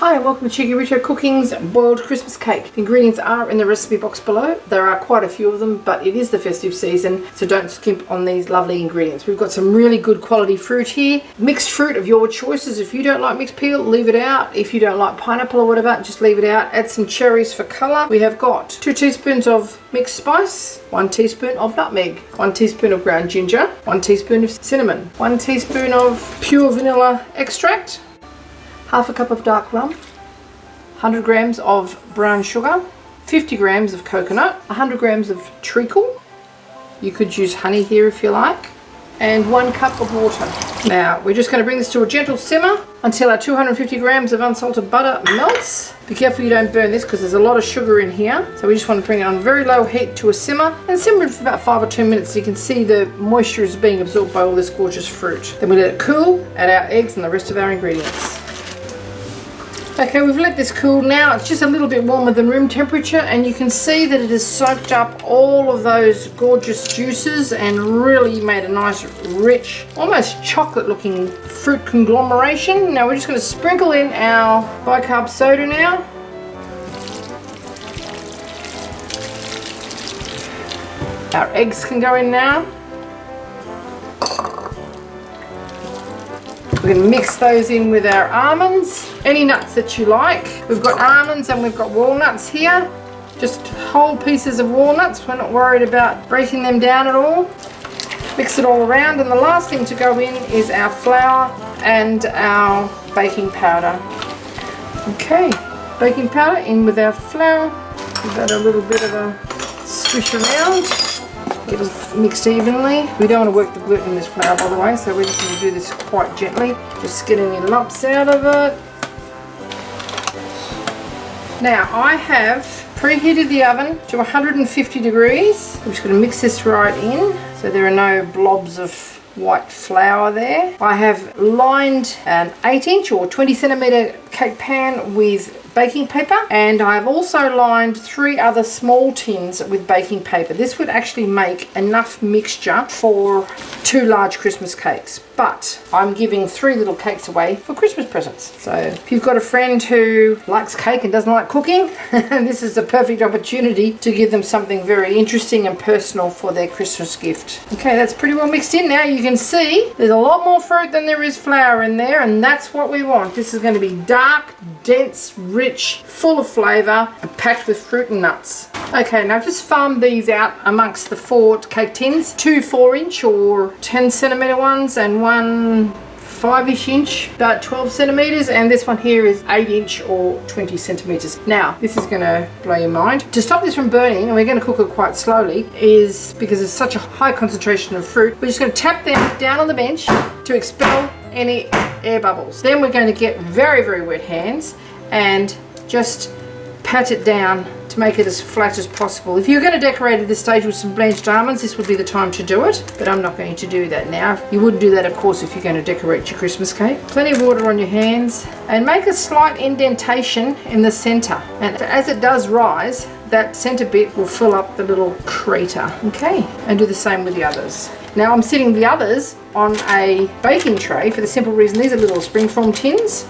Hi and welcome to Cheekyricho Cooking's boiled Christmas cake. The ingredients are in the recipe box below. There are quite a few of them, but it is the festive season, so don't skimp on these lovely ingredients. We've got some really good quality fruit here. Mixed fruit of your choices. If you don't like mixed peel, leave it out. If you don't like pineapple or whatever, just leave it out. Add some cherries for colour. We have got 2 teaspoons of mixed spice, 1 teaspoon of nutmeg, 1 teaspoon of ground ginger, 1 teaspoon of cinnamon, 1 teaspoon of pure vanilla extract, half a cup of dark rum, 100 grams of brown sugar, 50 grams of coconut, 100 grams of treacle, you could use honey here if you like, and 1 cup of water. Now we're just going to bring this to a gentle simmer until our 250 grams of unsalted butter melts. Be careful you don't burn this because there's a lot of sugar in here, so we just want to bring it on very low heat to a simmer and simmer it for about 5 or 10 minutes so you can see the moisture is being absorbed by all this gorgeous fruit. Then we let it cool, add our eggs and the rest of our ingredients. Okay, we've let this cool now. It's just a little bit warmer than room temperature, and you can see that it has soaked up all of those gorgeous juices and really made a nice, rich, almost chocolate looking fruit conglomeration. Now we're just going to sprinkle in our bicarb soda now. Our eggs can go in now. We're going to mix those in with our almonds, any nuts that you like. We've got almonds and we've got walnuts here, just whole pieces of walnuts. We're not worried about breaking them down at all. Mix it all around, and the last thing to go in is our flour and our baking powder. Okay, baking powder in with our flour. Give that a little bit of a swish around. Get it mixed evenly. We don't want to work the gluten in this flour, by the way, so we're just going to do this quite gently. Just get any lumps out of it. Now I have preheated the oven to 150 degrees. I'm just going to mix this right in so there are no blobs of white flour there. I have lined an 8-inch or 20 centimeter cake pan with baking paper, and I've also lined 3 other small tins with baking paper. This would actually make enough mixture for 2 large Christmas cakes, but I'm giving 3 little cakes away for Christmas presents. So if you've got a friend who likes cake and doesn't like cooking, this is a perfect opportunity to give them something very interesting and personal for their Christmas gift. Okay, that's pretty well mixed in now. You can see there's a lot more fruit than there is flour in there, and that's what we want. This is going to be dark, dense, rich, full of flavour, and packed with fruit and nuts. Okay, now I've just farmed these out amongst the 4 cake tins, 2 4-inch or 10 centimetre ones and 1 5-ish inch, about 12 centimetres, and this one here is 8-inch or 20 centimetres. Now, this is going to blow your mind. To stop this from burning, and we're going to cook it quite slowly, is because there's such a high concentration of fruit, we're just going to tap them down on the bench to expel any air bubbles. Then we're going to get very, very wet hands and just pat it down to make it as flat as possible. If you're going to decorate at this stage with some blanched almonds, this would be the time to do it, but I'm not going to do that now. You wouldn't do that, of course, if you're going to decorate your Christmas cake. Plenty of water on your hands, and make a slight indentation in the center, and as it does rise, that center bit will fill up the little crater. Okay, and do the same with the others. Now I'm setting the others on a baking tray for the simple reason these are little springform tins,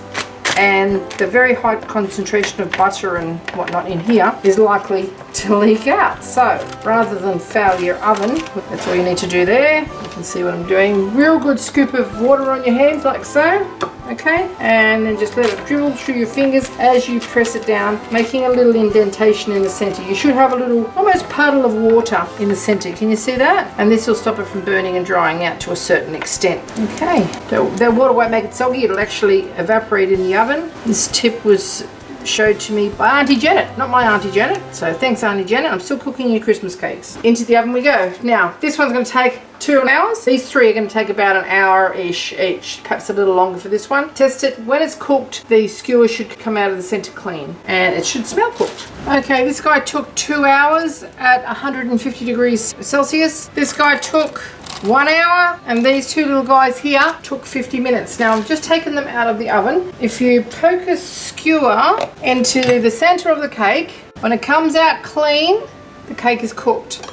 and the very high concentration of butter and whatnot in here is likely to leak out. So rather than foul your oven, that's all you need to do there. You can see what I'm doing. Real good scoop of water on your hands like so. Okay, and then just let it dribble through your fingers as you press it down, making a little indentation in the center. You should have a little almost puddle of water in the center. Can you see that? And this will stop it from burning and drying out to a certain extent. Okay, that water won't make it soggy. It'll actually evaporate in the oven. This tip was showed to me by Auntie Janet, not my Auntie Janet, so thanks Auntie Janet. I'm still cooking your Christmas cakes. Into the oven we go. Now this one's going to take 2 hours. These 3 are going to take about an hour-ish each, perhaps a little longer for this one. Test it. When it's cooked, the skewer should come out of the center clean, and it should smell cooked. Okay, this guy took 2 hours at 150 degrees Celsius. This guy took 1 hour, and these 2 little guys here took 50 minutes. Now I've just taken them out of the oven. If you poke a skewer into the center of the cake, when it comes out clean, the cake is cooked.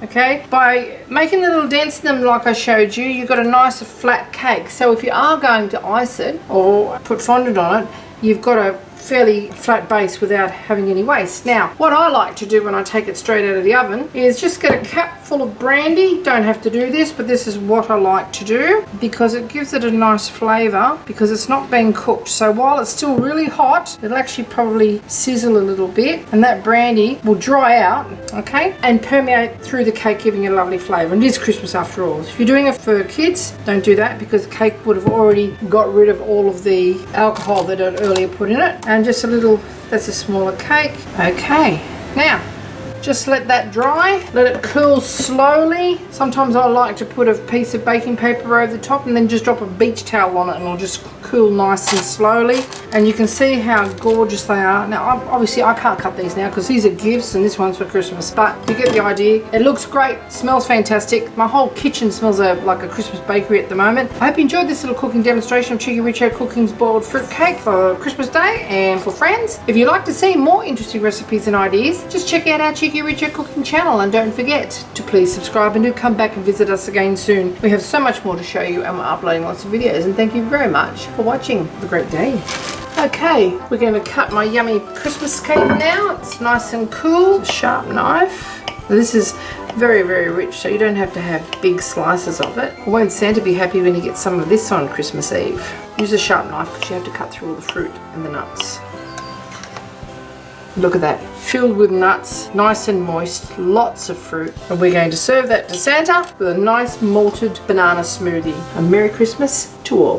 Okay, by making the little dents in them like I showed you, you've got a nice flat cake. So if you are going to ice it or put fondant on it, you've got a fairly flat base without having any waste. Now, what I like to do when I take it straight out of the oven is just get a cap full of brandy. Don't have to do this, but this is what I like to do because it gives it a nice flavour because it's not being cooked. So while it's still really hot, it'll actually probably sizzle a little bit, and that brandy will dry out, okay, and permeate through the cake, giving it a lovely flavour. And it is Christmas after all. If you're doing it for kids, don't do that because the cake would have already got rid of all of the alcohol that I'd earlier put in it. And just a little, that's a smaller cake. Okay, now just let that dry, let it cool slowly. Sometimes I like to put a piece of baking paper over the top and then just drop a beach towel on it, and it'll just cool nice and slowly. And you can see how gorgeous they are. Now obviously I can't cut these now because these are gifts and this one's for Christmas, but you get the idea. It looks great, smells fantastic. My whole kitchen smells like a Christmas bakery at the moment. I hope you enjoyed this little cooking demonstration of Cheekyricho Cooking's boiled fruit cake for Christmas Day and for friends. If you'd like to see more interesting recipes and ideas, just check out our Cheekyricho Cooking channel, and don't forget to please subscribe and do come back and visit us again soon. We have so much more to show you and we're uploading lots of videos, and thank you very much for watching. Have a great day. Okay, we're going to cut my yummy Christmas cake now. It's nice and cool. A sharp knife. This is very, very rich, so you don't have to have big slices of it. Won't Santa be happy when he gets some of this on Christmas Eve? Use a sharp knife because you have to cut through all the fruit and the nuts. Look at that, filled with nuts, nice and moist, lots of fruit. And we're going to serve that to Santa with a nice malted banana smoothie. A Merry Christmas to all.